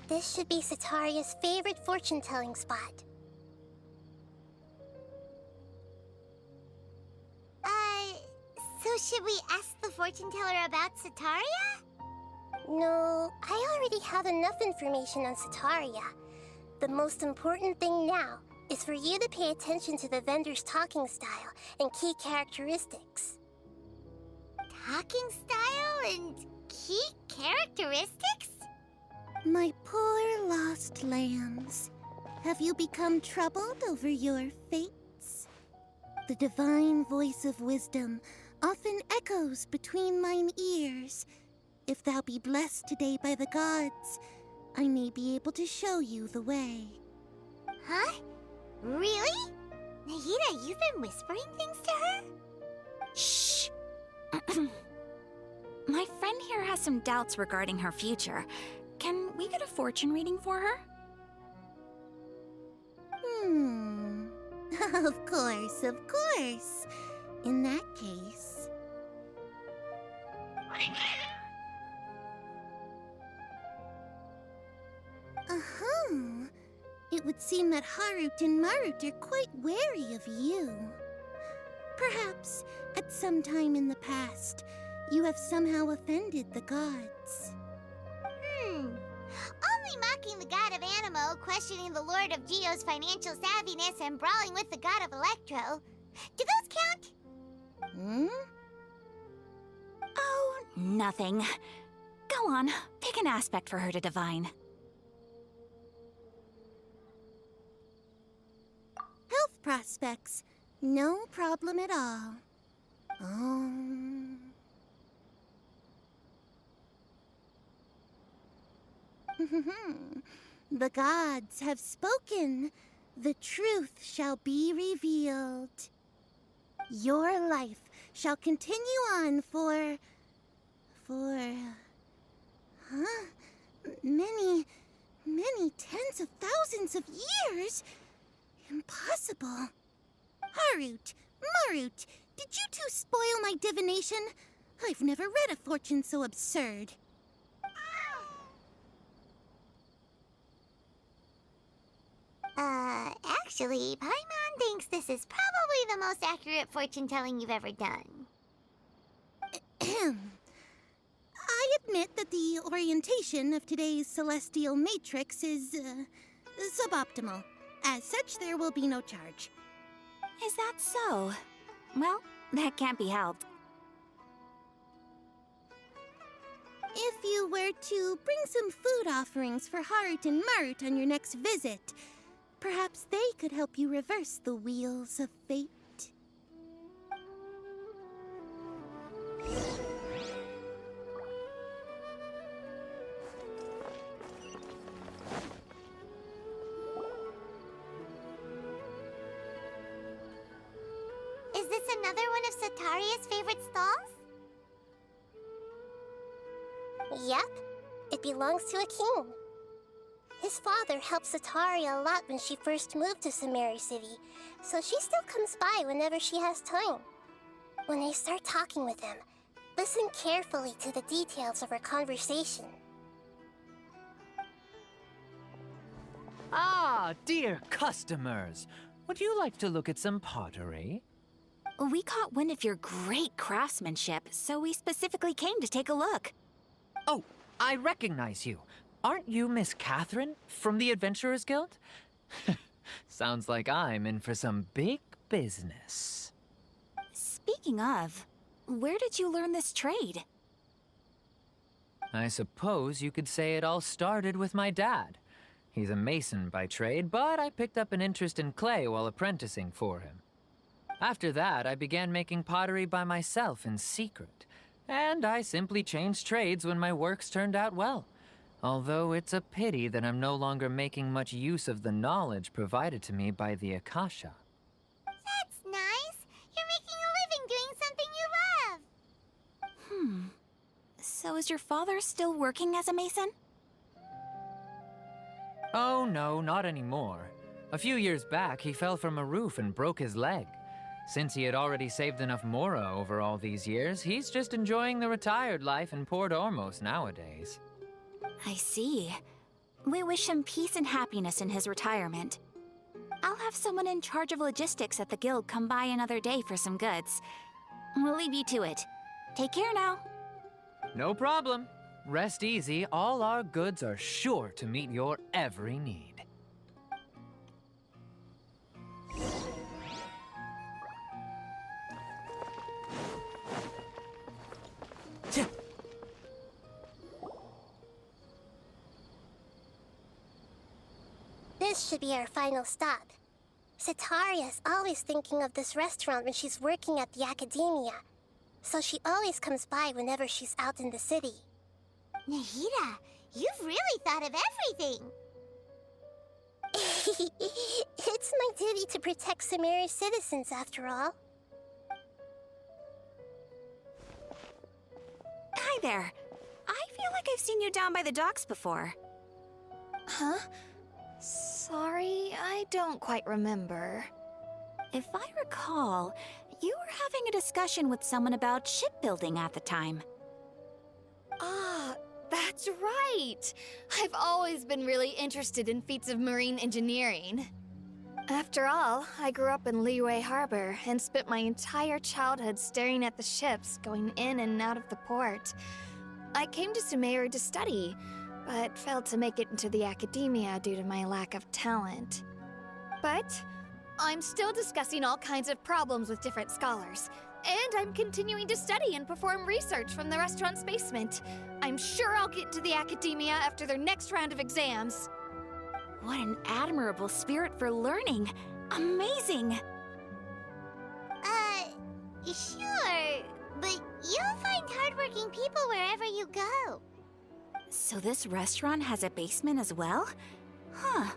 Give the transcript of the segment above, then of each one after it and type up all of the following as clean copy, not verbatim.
This should be Sataria's favorite fortune-telling spot. So should we ask the fortune teller about Sataria? No, I already have enough information on Sataria. The most important thing now is for you to pay attention to the vendor's talking style and key characteristics. Talking style and key characteristics? My poor lost lambs, have you become troubled over your fates? The divine voice of wisdom often echoes between mine ears. If thou be blessed today by the gods, I may be able to show you the way. Huh? Really? Nahida, you've been whispering things to her? Shh! My friend here has some doubts regarding her future. Can we get a fortune reading for her? Of course, of course. In that case... It would seem that Harut and Marut are quite wary of you. Perhaps, at some time in the past, you have somehow offended the gods. Only mocking the god of Animo, questioning the lord of Geo's financial savviness, and brawling with the god of Electro. Do those count? Oh, nothing. Go on, pick an aspect for her to divine. Health prospects. No problem at all. The gods have spoken. The truth shall be revealed. Your life shall continue on for many tens of thousands of years. Impossible. Harut, Marut, did you two spoil my divination? I've never read a fortune so absurd. Actually, Paimon thinks this is probably the most accurate fortune-telling you've ever done. I admit that the orientation of today's celestial matrix is, suboptimal. As such, there will be no charge. Is that so? Well, that can't be helped. If you were to bring some food offerings for Harut and Marut on your next visit, perhaps they could help you reverse the wheels of fate. Is this another one of Sataria's favorite stalls? Yep, it belongs to a king. His father helped Sataria a lot when she first moved to Sumeru City, so she still comes by whenever she has time. When I start talking with him, listen carefully to the details of our conversation. Ah, dear customers! Would you like to look at some pottery? We caught wind of your great craftsmanship, so we specifically came to take a look. Oh, I recognize you. Aren't you Miss Catherine from the Adventurers Guild? Sounds like I'm in for some big business. Speaking of, where did you learn this trade? I suppose you could say it all started with my dad. He's a mason by trade, but I picked up an interest in clay while apprenticing for him. After that, I began making pottery by myself in secret, and I simply changed trades when my works turned out well. Although it's a pity that I'm no longer making much use of the knowledge provided to me by the Akasha. That's nice. You're making a living doing something you love. So is your father still working as a mason? Oh no, not anymore. A few years back, he fell from a roof and broke his leg. Since he had already saved enough Mora over all these years, he's just enjoying the retired life in Port Ormos nowadays. I see. We wish him peace and happiness in his retirement. I'll have someone in charge of logistics at the guild come by another day for some goods. We'll leave you to it. Take care now. No problem. Rest easy, all our goods are sure to meet your every need. This should be our final stop. Setaria always thinking of this restaurant when she's working at the academia, so she always comes by whenever she's out in the city. Nahida, you've really thought of everything. It's my duty to protect Sumeru's citizens, after all. Hi there. I feel like I've seen you down by the docks before. Huh? Sorry, I don't quite remember. If I recall, you were having a discussion with someone about shipbuilding at the time. Ah, that's right! I've always been really interested in feats of marine engineering. After all, I grew up in Liyue Harbor and spent my entire childhood staring at the ships going in and out of the port. I came to Sumeru to study, but failed to make it into the academia due to my lack of talent. But I'm still discussing all kinds of problems with different scholars, and I'm continuing to study and perform research from the restaurant's basement. I'm sure I'll get into the academia after their next round of exams. What an admirable spirit for learning. Amazing! Sure, but you'll find hardworking people wherever you go. So this restaurant has a basement as well? Huh.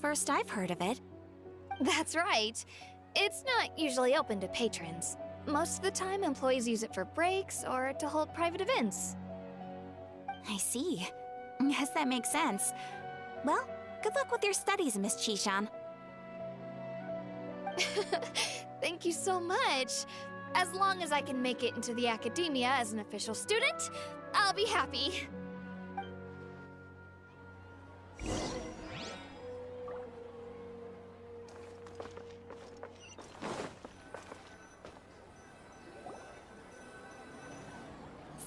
First I've heard of it. That's right. It's not usually open to patrons. Most of the time, employees use it for breaks or to hold private events. I see. Guess that makes sense. Well, good luck with your studies, Miss Chishan. Thank you so much. As long as I can make it into the academia as an official student, I'll be happy.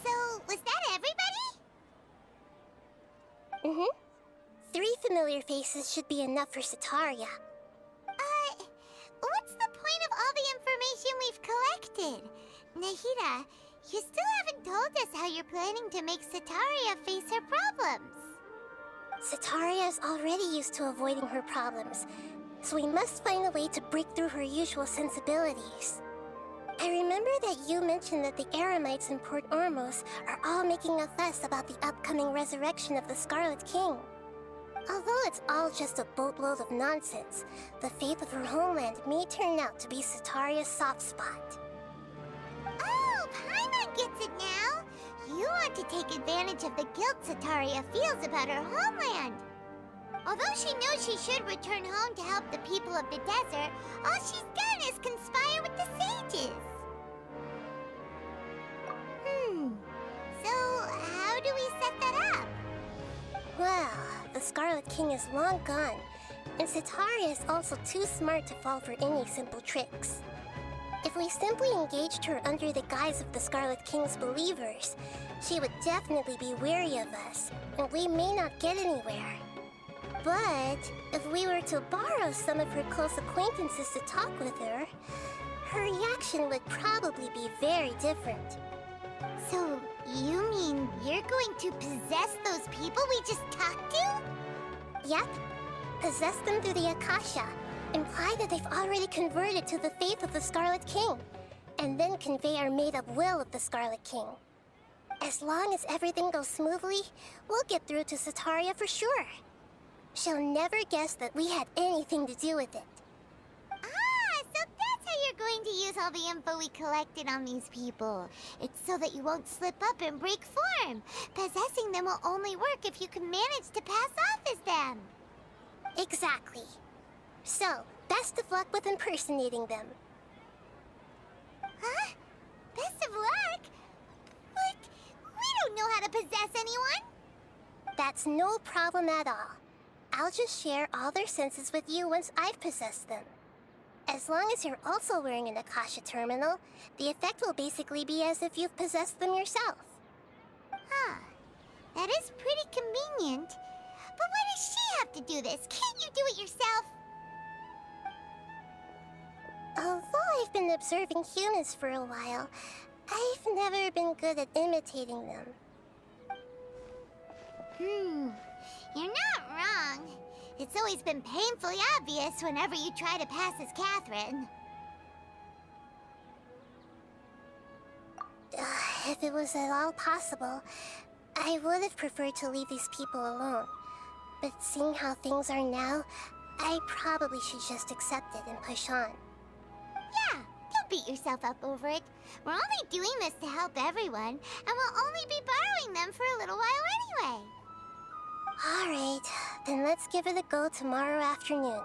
So, was that everybody? Mm-hmm. 3 familiar faces should be enough for Setaria. What's the point of all the information we've collected? Nahida, you still haven't told us how you're planning to make Setaria face her problems. Setaria is already used to avoiding her problems, so we must find a way to break through her usual sensibilities. I remember that you mentioned that the Eremites in Port Ormos are all making a fuss about the upcoming resurrection of the Scarlet King. Although it's all just a boatload of nonsense, the fate of her homeland may turn out to be Setaria's soft spot. Oh, Paimon gets it now! You want to take advantage of the guilt Setaria feels about her homeland. Although she knows she should return home to help the people of the desert, all she's done is conspire with the sages. So how do we set that up? Well, the Scarlet King is long gone, and Setaria is also too smart to fall for any simple tricks. If we simply engaged her under the guise of the Scarlet King's believers, she would definitely be wary of us, and we may not get anywhere. But if we were to borrow some of her close acquaintances to talk with her, her reaction would probably be very different. So You mean you're going to possess those people we just talked to? Yep. Possess them through the Akasha. Imply that they've already converted to the faith of the Scarlet King. And then convey our made-up will of the Scarlet King. As long as everything goes smoothly, we'll get through to Sataria for sure. She'll never guess that we had anything to do with it. Ah, so that's how you're going to use all the info we collected on these people. It's so that you won't slip up and break form. Possessing them will only work if you can manage to pass off as them. Exactly. So, best of luck with impersonating them. Huh? Best of luck? But we don't know how to possess anyone. That's no problem at all. I'll just share all their senses with you once I've possessed them. As long as you're also wearing an Akasha terminal, the effect will basically be as if you've possessed them yourself. Huh. That is pretty convenient. But why does she have to do this? Can't you do it yourself? Although I've been observing humans for a while, I've never been good at imitating them. You're not wrong. It's always been painfully obvious whenever you try to pass as Catherine. If it was at all possible, I would have preferred to leave these people alone. But seeing how things are now, I probably should just accept it and push on. Yeah, don't beat yourself up over it. We're only doing this to help everyone, and we'll only be borrowing them for a little while anyway. Alright, then let's give it a go tomorrow afternoon.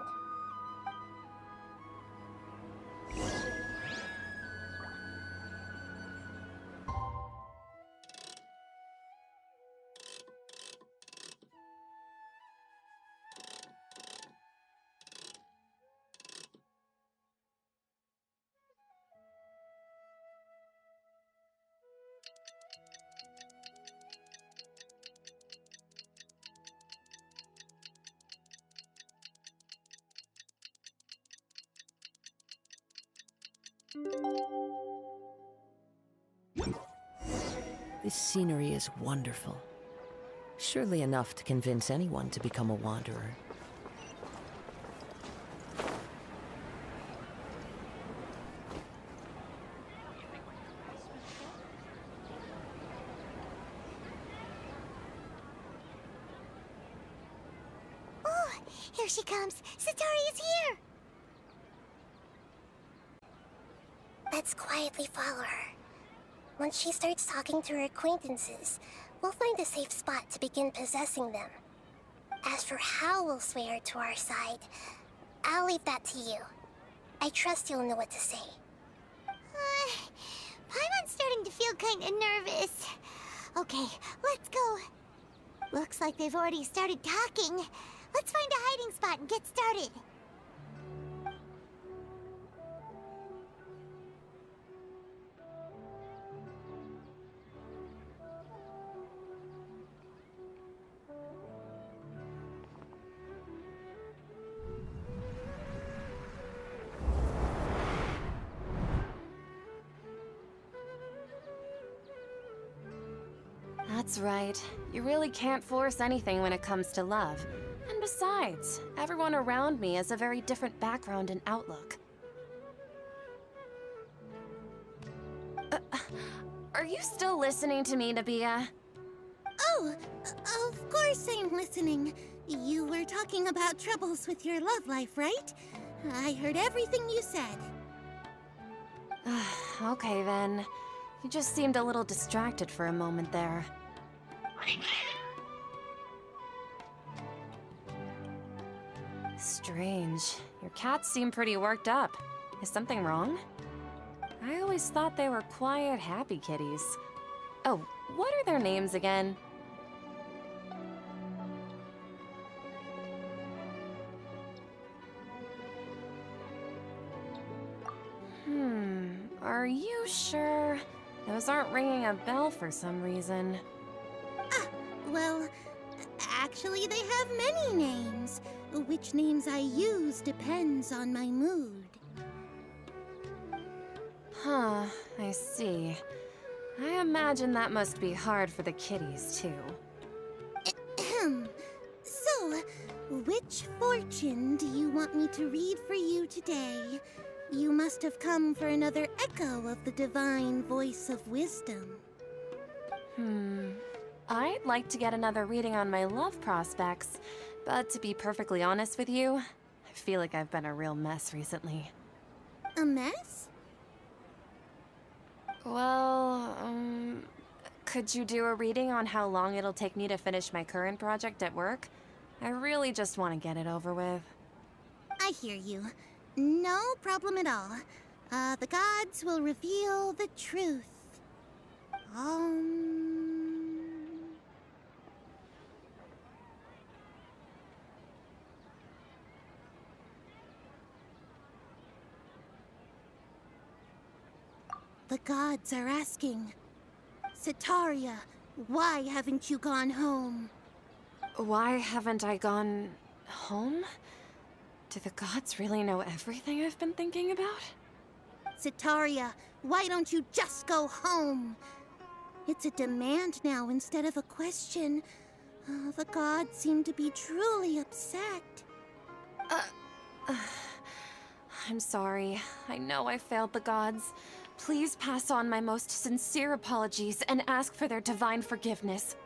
This scenery is wonderful. Surely enough to convince anyone to become a wanderer. Oh, here she comes. Sataria's here. Let's quietly follow her. Once she starts talking to her acquaintances, we'll find a safe spot to begin possessing them. As for how we'll sway her to our side, I'll leave that to you. I trust you'll know what to say. Paimon's starting to feel kinda nervous. Okay, let's go. Looks like they've already started talking. Let's find a hiding spot and get started. That's right. You really can't force anything when it comes to love. And besides, everyone around me has a very different background and outlook. Are you still listening to me, Nabia? Oh, of course I'm listening. You were talking about troubles with your love life, right? I heard everything you said. Okay then. You just seemed a little distracted for a moment there. Strange. Your cats seem pretty worked up. Is something wrong? I always thought they were quiet, happy kitties. Oh, what are their names again? Are you sure? Those aren't ringing a bell for some reason. Well, actually they have many names. Which names I use depends on my mood. Huh, I see. I imagine that must be hard for the kitties, too. Ahem. So, which fortune do you want me to read for you today? You must have come for another echo of the divine voice of wisdom. I'd like to get another reading on my love prospects, but to be perfectly honest with you, I feel like I've been a real mess recently. A mess? Well, could you do a reading on how long it'll take me to finish my current project at work? I really just want to get it over with. I hear you. No problem at all. The gods will reveal the truth. The gods are asking, Setaria, why haven't you gone home? Why haven't I gone home? Do the gods really know everything I've been thinking about? Setaria, why don't you just go home? It's a demand now instead of a question. The gods seem to be truly upset. I'm sorry. I know I failed the gods. Please pass on my most sincere apologies and ask for their divine forgiveness.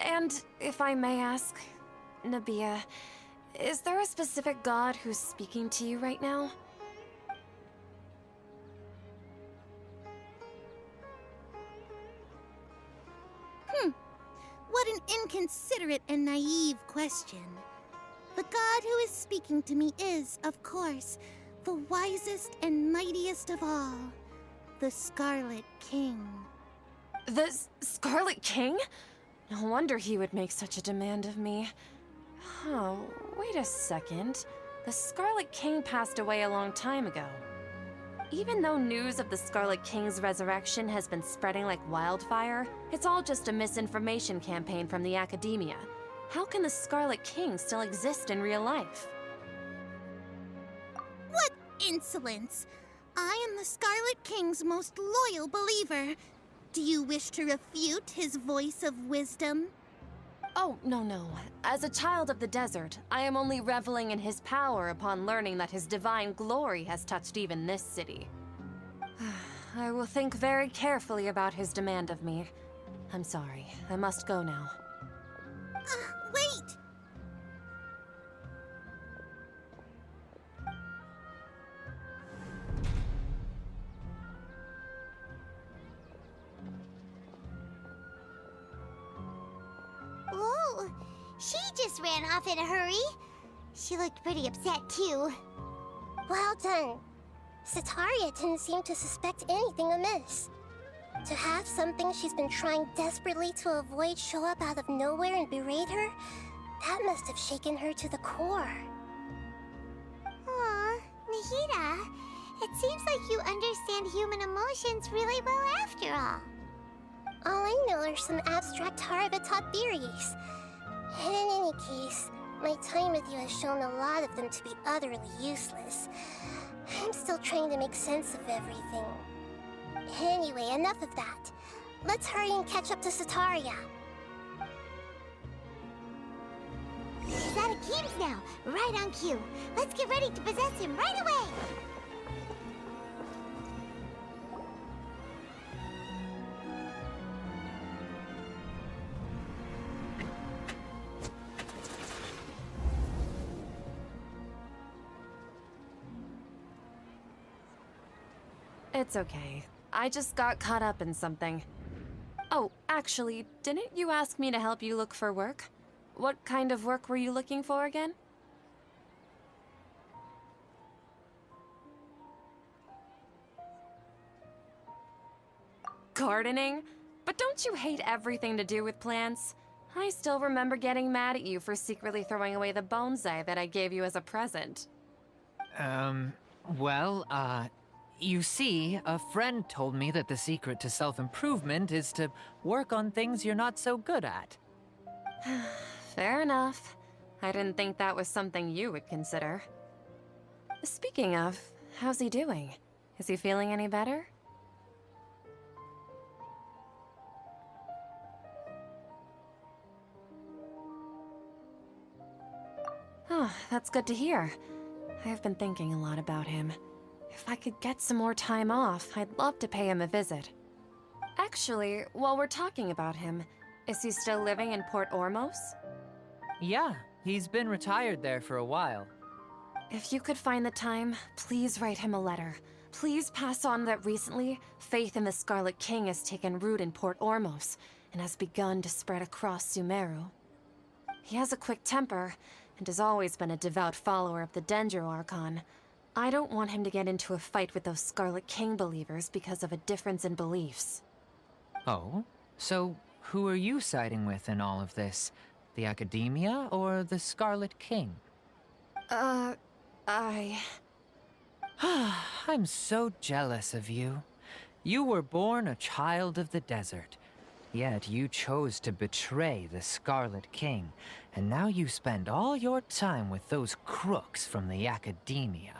And if I may ask, Nabia, is there a specific god who's speaking to you right now? What an inconsiderate and naive question. The god who is speaking to me is, of course, the wisest and mightiest of all, the Scarlet King. The Scarlet King? No wonder he would make such a demand of me. Oh, wait a second. The Scarlet King passed away a long time ago. Even though news of the Scarlet King's resurrection has been spreading like wildfire, it's all just a misinformation campaign from the academia. How can the Scarlet King still exist in real life? What insolence! I am the Scarlet King's most loyal believer. Do you wish to refute his voice of wisdom? Oh, no. As a child of the desert, I am only reveling in his power upon learning that his divine glory has touched even this city. I will think very carefully about his demand of me. I'm sorry. I must go now. Wait! Whoa! She just ran off in a hurry. She looked pretty upset, too. Well done. Setaria didn't seem to suspect anything amiss. To have something she's been trying desperately to avoid show up out of nowhere and berate her, that must have shaken her to the core. Aw, Nahida, it seems like you understand human emotions really well after all. All I know are some abstract Harava-taught theories. And in any case, my time with you has shown a lot of them to be utterly useless. I'm still trying to make sense of everything. Anyway, enough of that. Let's hurry and catch up to Setaria. He's out of Keem's now, right on cue. Let's get ready to possess him right away! It's okay. I just got caught up in something. Oh, actually, didn't you ask me to help you look for work? What kind of work were you looking for again? Gardening? But don't you hate everything to do with plants? I still remember getting mad at you for secretly throwing away the bonsai that I gave you as a present. You see, a friend told me that the secret to self-improvement is to work on things you're not so good at. Fair enough. I didn't think that was something you would consider. Speaking of, how's he doing? Is he feeling any better? That's good to hear. I've been thinking a lot about him. If I could get some more time off, I'd love to pay him a visit. Actually, while we're talking about him, is he still living in Port Ormos? Yeah, he's been retired there for a while. If you could find the time, please write him a letter. Please pass on that recently, faith in the Scarlet King has taken root in Port Ormos and has begun to spread across Sumeru. He has a quick temper and has always been a devout follower of the Dendro Archon. I don't want him to get into a fight with those Scarlet King believers because of a difference in beliefs. Oh? So, who are you siding with in all of this? The Academia or the Scarlet King? I'm so jealous of you. You were born a child of the desert, yet you chose to betray the Scarlet King, and now you spend all your time with those crooks from the Academia.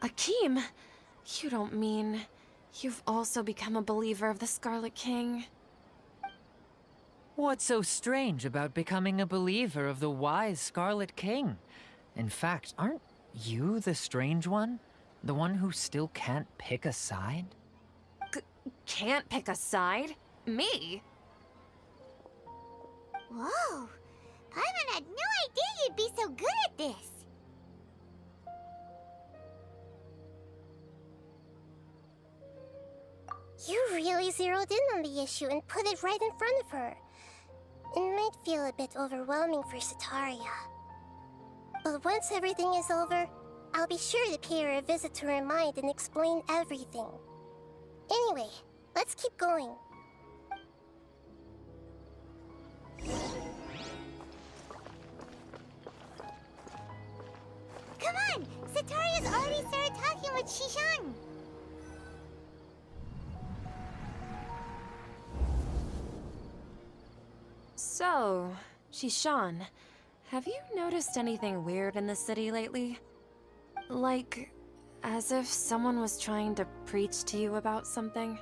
Akeem, you don't mean you've also become a believer of the Scarlet King? What's so strange about becoming a believer of the wise Scarlet King? In fact, aren't you the strange one? The one who still can't pick a side? Can't pick a side? Me? Whoa! Paimon had no idea you'd be so good at this! You really zeroed in on the issue and put it right in front of her. It might feel a bit overwhelming for Sataria. But once everything is over, I'll be sure to pay her a visit to her mind and explain everything. Anyway, let's keep going. Come on! Sataria's already started talking with Shishan! So, Shishan, have you noticed anything weird in the city lately? Like, as if someone was trying to preach to you about something?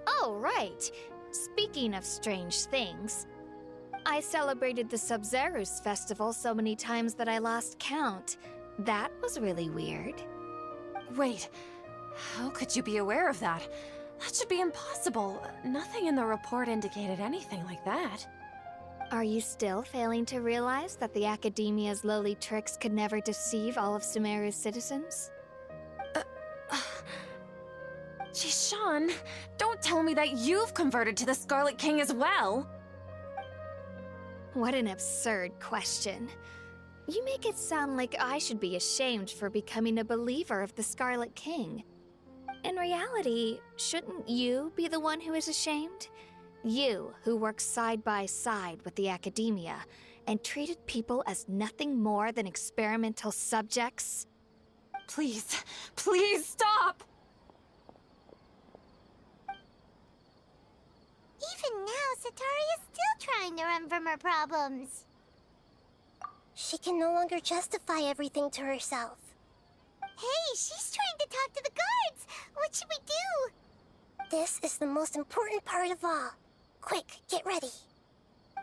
Oh, right. Speaking of strange things, I celebrated the Sub-Zerus festival so many times that I lost count. That was really weird. Wait, how could you be aware of that? That should be impossible. Nothing in the report indicated anything like that. Are you still failing to realize that the Academia's lowly tricks could never deceive all of Sumeru's citizens? Shishan, don't tell me that you've converted to the Scarlet King as well! What an absurd question. You make it sound like I should be ashamed for becoming a believer of the Scarlet King. In reality, shouldn't you be the one who is ashamed? You, who works side by side with the Academia and treated people as nothing more than experimental subjects? Please, please stop! Even now, Sataria's still trying to run from her problems. She can no longer justify everything to herself. Hey, she's trying to talk to the guards! What should we do? This is the most important part of all. Quick, get ready.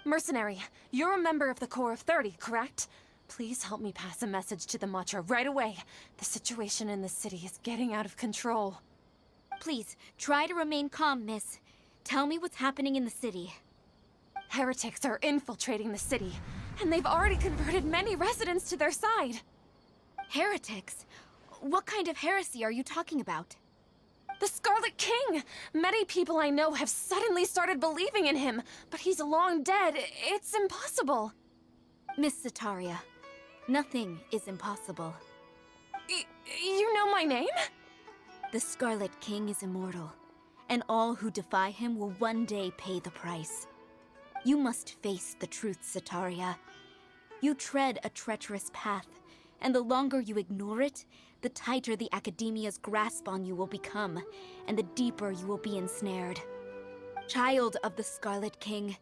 Mercenary, you're a member of the Corps of 30, correct? Please help me pass a message to the Matcha right away. The situation in the city is getting out of control. Please, try to remain calm, miss. Tell me what's happening in the city. Heretics are infiltrating the city, and they've already converted many residents to their side. Heretics? What kind of heresy are you talking about? The Scarlet King! Many people I know have suddenly started believing in him, but he's long dead. It's impossible. Miss Sataria, nothing is impossible. You know my name? The Scarlet King is immortal, and all who defy him will one day pay the price. You must face the truth, Sataria. You tread a treacherous path, and the longer you ignore it, the tighter the Academia's grasp on you will become, and the deeper you will be ensnared. Child of the Scarlet King,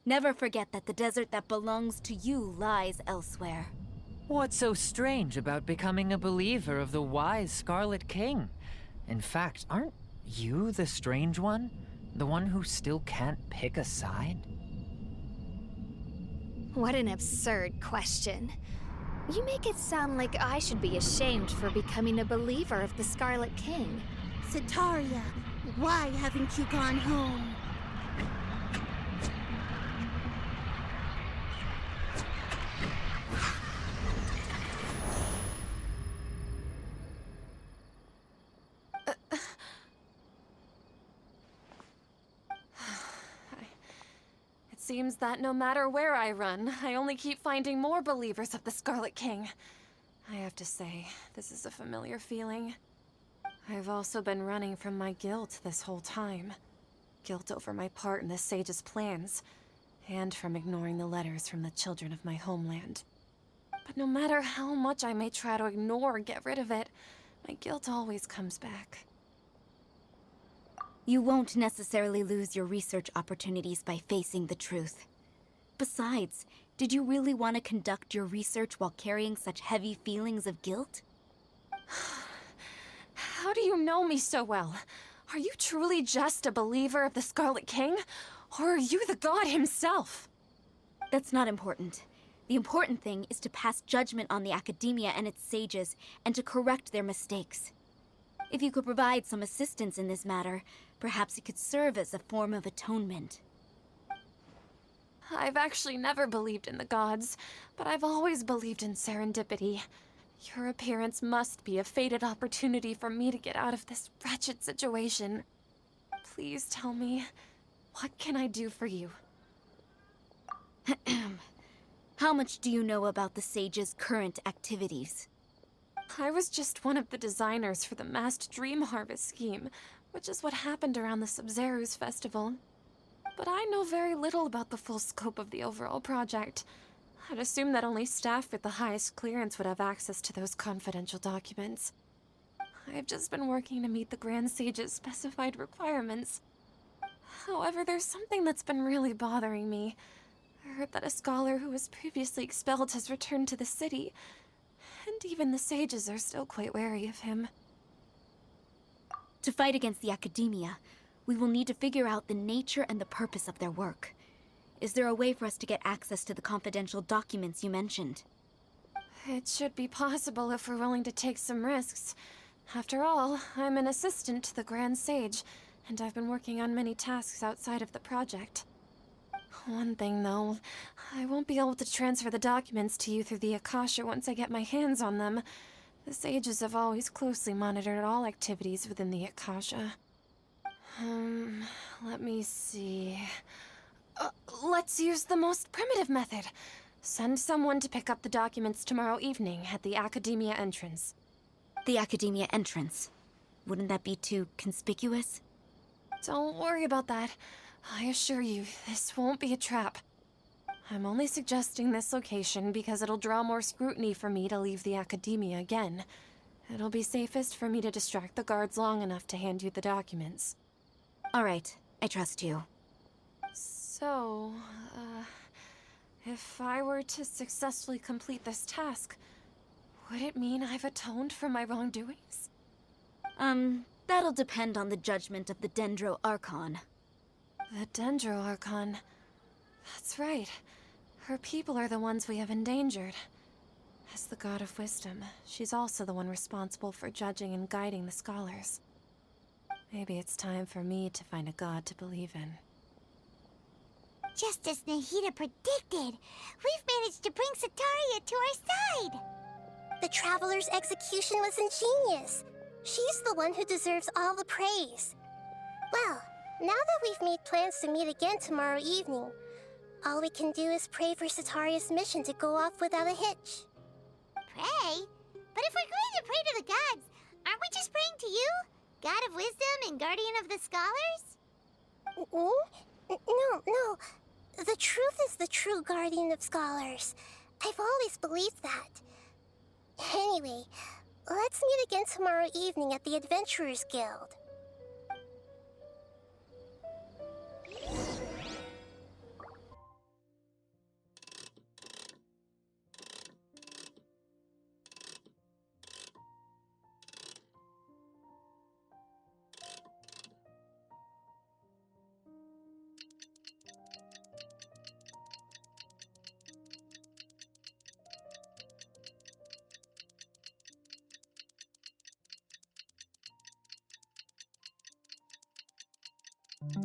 never forget that the desert that belongs to you lies elsewhere. What's so strange about becoming a believer of the wise Scarlet King? In fact, aren't you the strange one? The one who still can't pick a side? What an absurd question. You make it sound like I should be ashamed for becoming a believer of the Scarlet King. Sataria, why haven't you gone home? It seems that no matter where I run, I only keep finding more believers of the Scarlet King. I have to say, this is a familiar feeling. I've also been running from my guilt this whole time. Guilt over my part in the Sage's plans, and from ignoring the letters from the children of my homeland. But no matter how much I may try to ignore or get rid of it, my guilt always comes back. You won't necessarily lose your research opportunities by facing the truth. Besides, did you really want to conduct your research while carrying such heavy feelings of guilt? How do you know me so well? Are you truly just a believer of the Scarlet King? Or are you the god himself? That's not important. The important thing is to pass judgment on the academia and its sages, and to correct their mistakes. If you could provide some assistance in this matter, perhaps it could serve as a form of atonement. I've actually never believed in the gods, but I've always believed in serendipity. Your appearance must be a fated opportunity for me to get out of this wretched situation. Please tell me, what can I do for you? How much do you know about the sage's current activities? I was just one of the designers for the massed dream harvest scheme, which is what happened around the Sumeru's festival. But I know very little about the full scope of the overall project. I'd assume that only staff with the highest clearance would have access to those confidential documents. I've just been working to meet the Grand Sage's specified requirements. However, there's something that's been really bothering me. I heard that a scholar who was previously expelled has returned to the city, and even the sages are still quite wary of him. To fight against the academia, we will need to figure out the nature and the purpose of their work. Is there a way for us to get access to the confidential documents you mentioned? It should be possible if we're willing to take some risks. After all, I'm an assistant to the Grand Sage, and I've been working on many tasks outside of the project. One thing, though, I won't be able to transfer the documents to you through the Akasha once I get my hands on them. The sages have always closely monitored all activities within the Akasha. Let me see... let's use the most primitive method. Send someone to pick up the documents tomorrow evening at the Academia entrance. The Academia entrance. Wouldn't that be too conspicuous? Don't worry about that. I assure you, this won't be a trap. I'm only suggesting this location because it'll draw more scrutiny for me to leave the Academia again. It'll be safest for me to distract the guards long enough to hand you the documents. All right, I trust you. So, if I were to successfully complete this task, would it mean I've atoned for my wrongdoings? That'll depend on the judgment of the Dendro Archon. The Dendro Archon. That's right. Her people are the ones we have endangered. As the God of Wisdom, she's also the one responsible for judging and guiding the scholars. Maybe it's time for me to find a god to believe in. Just as Nahida predicted, we've managed to bring Sataria to our side! The Traveler's execution was ingenious. She's the one who deserves all the praise. Well, now that we've made plans to meet again tomorrow evening, all we can do is pray for Sataria's mission to go off without a hitch. Pray? But if we're going to pray to the gods, aren't we just praying to you? God of Wisdom and Guardian of the Scholars? No. The truth is the true Guardian of Scholars. I've always believed that. Anyway, let's meet again tomorrow evening at the Adventurers Guild. Catherine,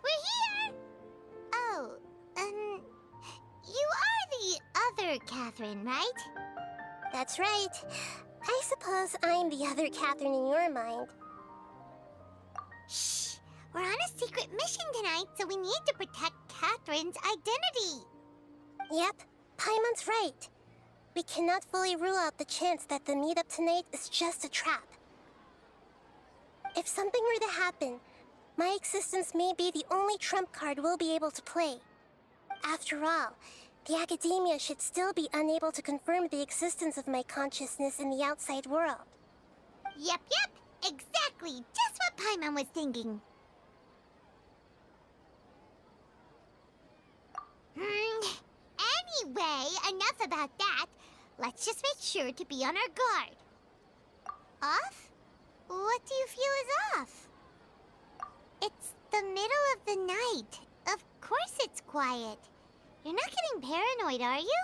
we're here! Oh, you are the other Catherine, right? That's right. I suppose I'm the other Catherine in your mind. Shh! We're on a secret mission tonight, so we need to protect Catherine's identity. Yep, Paimon's right. We cannot fully rule out the chance that the meetup tonight is just a trap. If something were to happen, my existence may be the only trump card we'll be able to play. After all, the Academia should still be unable to confirm the existence of my consciousness in the outside world. Yep, exactly. Just what Paimon was thinking. Anyway, enough about that. Let's just make sure to be on our guard. Off? What do you feel is off? It's the middle of the night. Of course it's quiet. You're not getting paranoid, are you?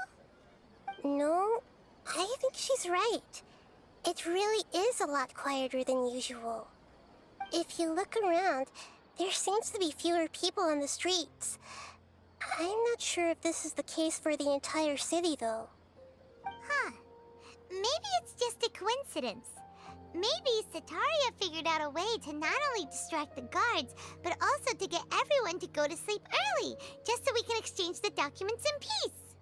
No, I think she's right. It really is a lot quieter than usual. If you look around, there seems to be fewer people on the streets. I'm not sure if this is the case for the entire city, though. Huh. Maybe it's just a coincidence. Maybe Sataria figured out a way to not only distract the guards, but also to get everyone to go to sleep early, just so we can exchange the documents in peace.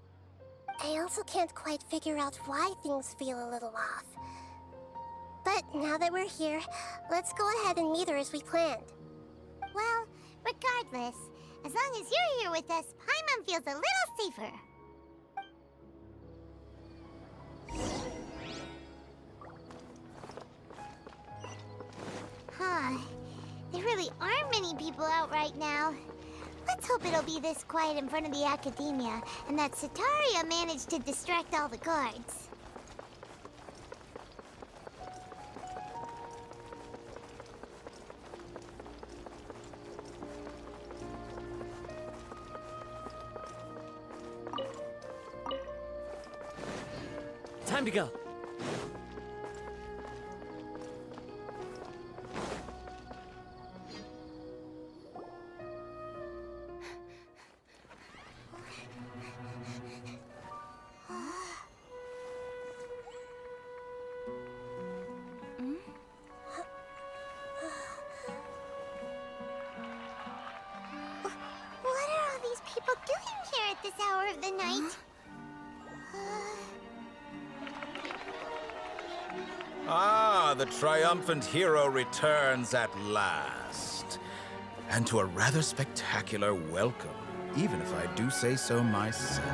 I also can't quite figure out why things feel a little off. But now that we're here, let's go ahead and meet her as we planned. Well, regardless, as long as you're here with us, Paimon feels a little safer. Huh. There really aren't many people out right now. Let's hope it'll be this quiet in front of the Academia, and that Sataria managed to distract all the guards. Time to go. What are all these people doing here at this hour of the night? Ah, the triumphant hero returns at last. And to a rather spectacular welcome, even if I do say so myself.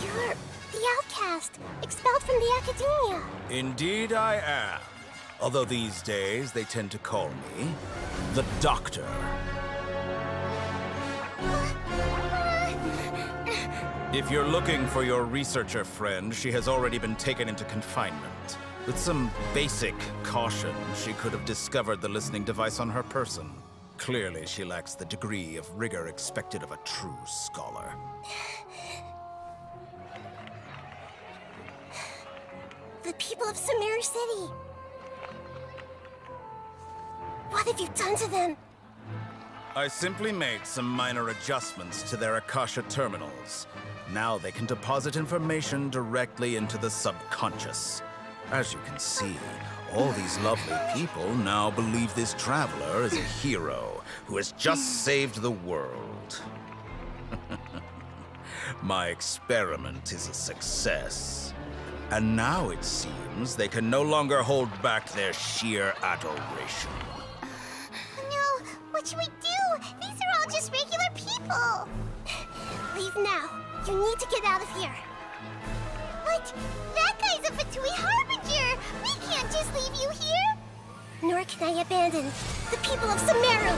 You're the outcast, expelled from the Academia. Indeed I am. Although these days they tend to call me the Doctor. If you're looking for your researcher friend, she has already been taken into confinement. With some basic caution, she could have discovered the listening device on her person. Clearly, she lacks the degree of rigor expected of a true scholar. The people of Sumeru City. What have you done to them? I simply made some minor adjustments to their Akasha terminals. Now they can deposit information directly into the subconscious. As you can see, all these lovely people now believe this traveler is a hero who has just saved the world. My experiment is a success. And now it seems they can no longer hold back their sheer adoration. No, what should we do? These are all just regular people. Leave now. You need to get out of here. But that guy's a Fatui Harbinger! We can't just leave you here! Nor can I abandon the people of Sumeru!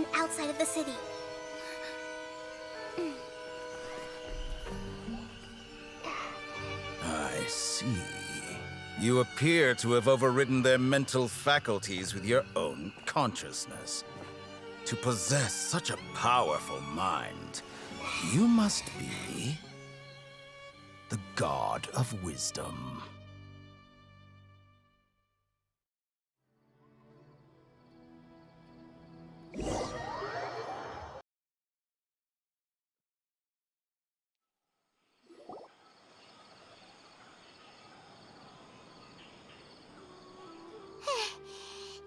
again outside of the city. I see. You appear to have overridden their mental faculties with your own consciousness. To possess such a powerful mind, you must be the God of Wisdom.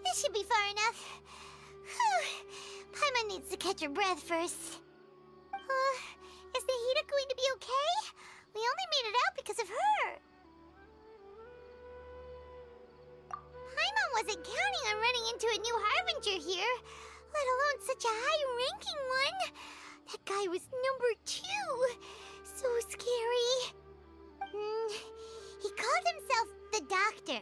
This should be far enough. Whew. Paimon needs to catch her breath first. Is Nahida going to be okay? We only made it out because of her. Paimon wasn't counting on running into a new Harbinger here, let alone such a high-ranking one. That guy was number 2. So scary. He called himself the Doctor.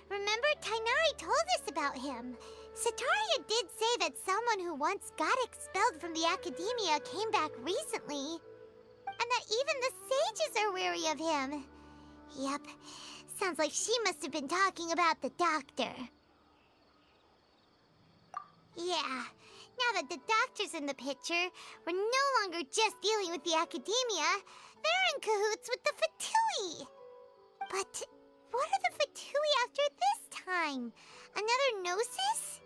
Remember, Tainari told us about him. Sataria did say that someone who once got expelled from the Academia came back recently. And that even the sages are wary of him. Yep, sounds like she must have been talking about the Doctor. Yeah, now that the Doctor's in the picture, we're no longer just dealing with the Academia. They're in cahoots with the Fatui. But what are the Fatui after this time? Another Gnosis?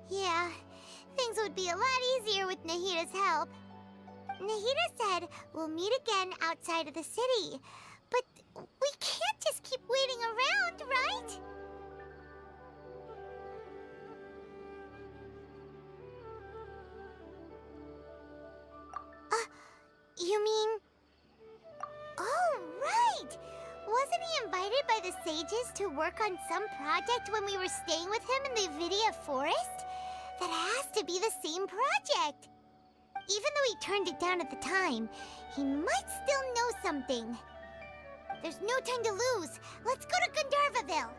Yeah, things would be a lot easier with Nahida's help. Nahida said we'll meet again outside of the city. But we can't just keep waiting around, right? You mean... Oh, right! Wasn't he invited by the sages to work on some project when we were staying with him in the Avidia Forest? That has to be the same project! Even though he turned it down at the time, he might still know something. There's no time to lose. Let's go to Gandharvaville.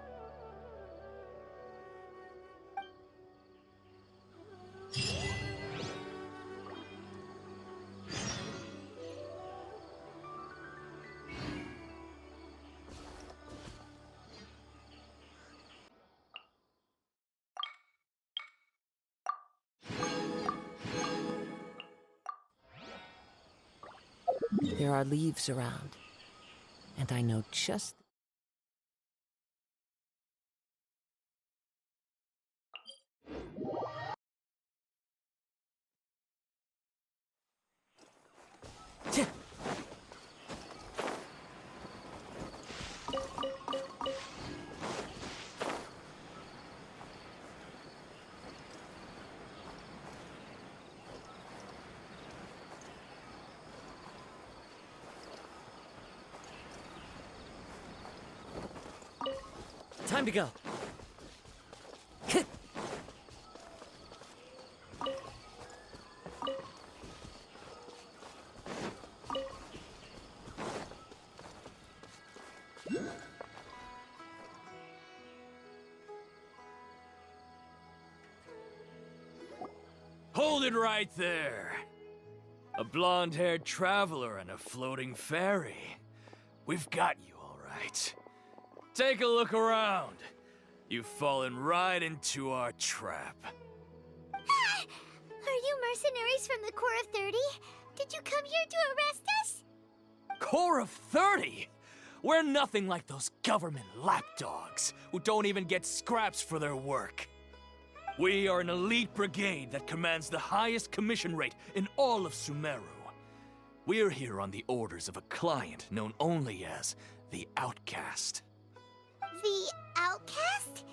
There are leaves around, and I know just... Time to go. Hold it right there. A blonde-haired traveler and a floating fairy. We've got you all right. Take a look around. You've fallen right into our trap. Are you mercenaries from the Corps of 30? Did you come here to arrest us? Corps of 30? We're nothing like those government lapdogs who don't even get scraps for their work. We are an elite brigade that commands the highest commission rate in all of Sumeru. We're here on the orders of a client known only as the Outcast. The Outcast?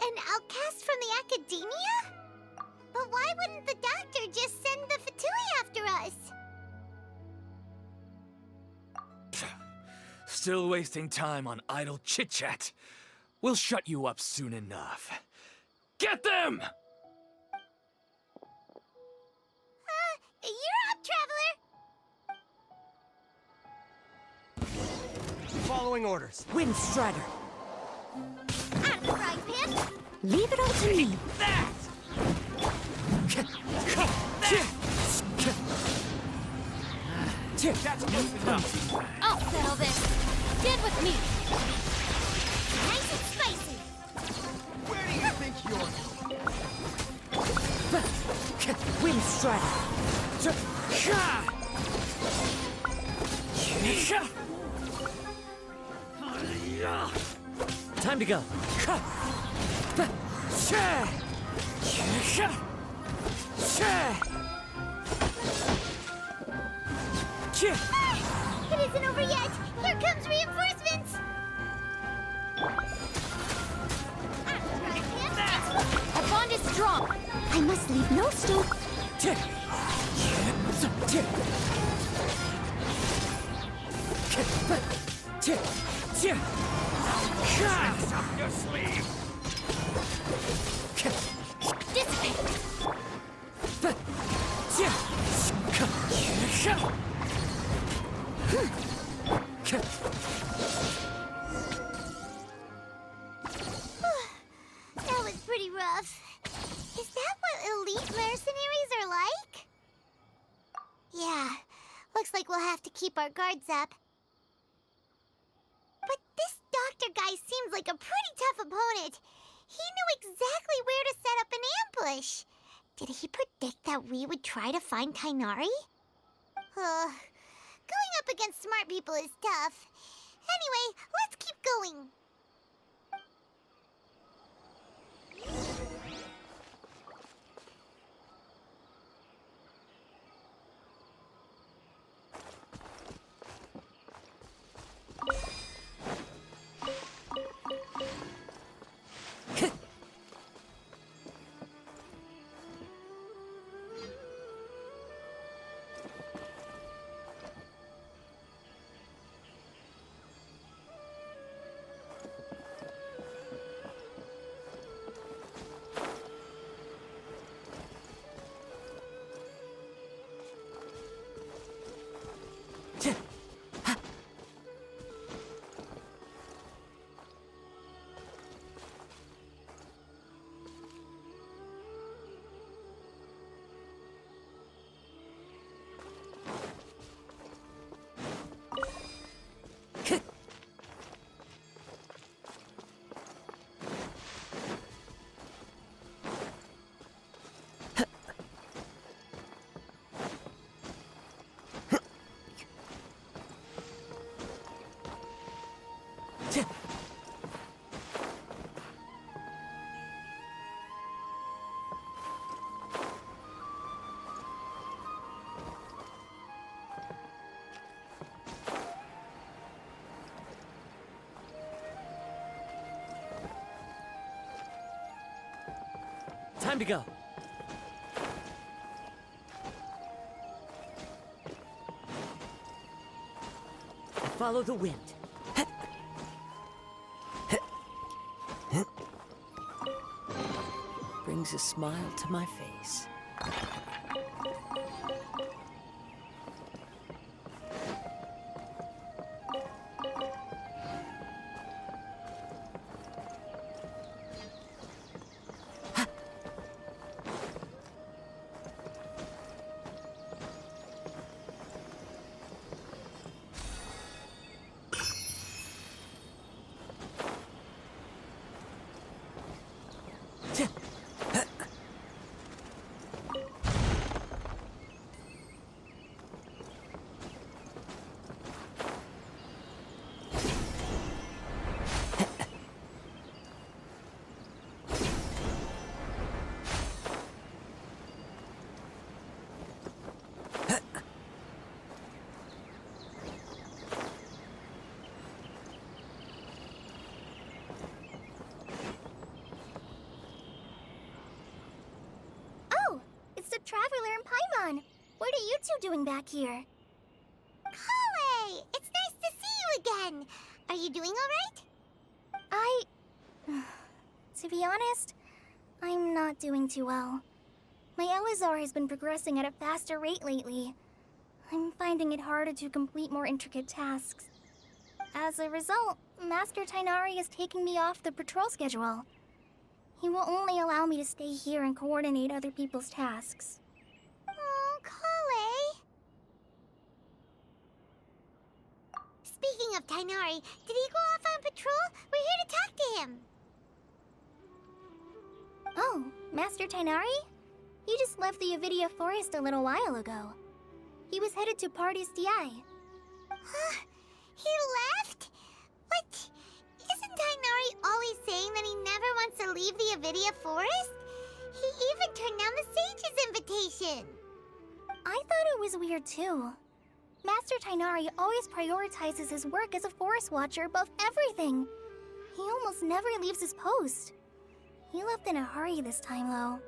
An outcast from the Academia? But why wouldn't the Doctor just send the Fatui after us? Still wasting time on idle chit-chat. We'll shut you up soon enough. Get them! You're up, Traveler! Following orders. Wind Strider! Out of the frying pan! Leave it all to me. That! That's close enough. I'll settle this. Get with me. Nice and spicy. Where do you think you're Wind strike! Time to go! It isn't over yet. Here comes reinforcements. Our bond is strong. I must leave no stone. Up your sleeve. Dissipate. That was pretty rough. Is that what elite mercenaries are like? Yeah, looks like we'll have to keep our guards up. But this doctor guy seems like a pretty tough opponent. He knew exactly where to set up an ambush. Did he predict that we would try to find Tainari? Going up against smart people is tough. Anyway, let's keep going. Time to go! Follow the wind. Brings a smile to my face. Traveler and Paimon. What are you two doing back here? Kale! It's nice to see you again. Are you doing all right? To be honest, I'm not doing too well. My Elazar has been progressing at a faster rate lately. I'm finding it harder to complete more intricate tasks. As a result, Master Tainari is taking me off the patrol schedule. He will only allow me to stay here and coordinate other people's tasks. Tainari. Did he go off on patrol? We're here to talk to him. Oh, Master Tainari? He just left the Avidia Forest a little while ago. He was headed to Party's DI. Huh? He left? What? Isn't Tainari always saying that he never wants to leave the Avidia Forest? He even turned down the Sage's invitation. I thought it was weird too. Master Tainari always prioritizes his work as a forest watcher above everything. He almost never leaves his post. He left in a hurry this time, though.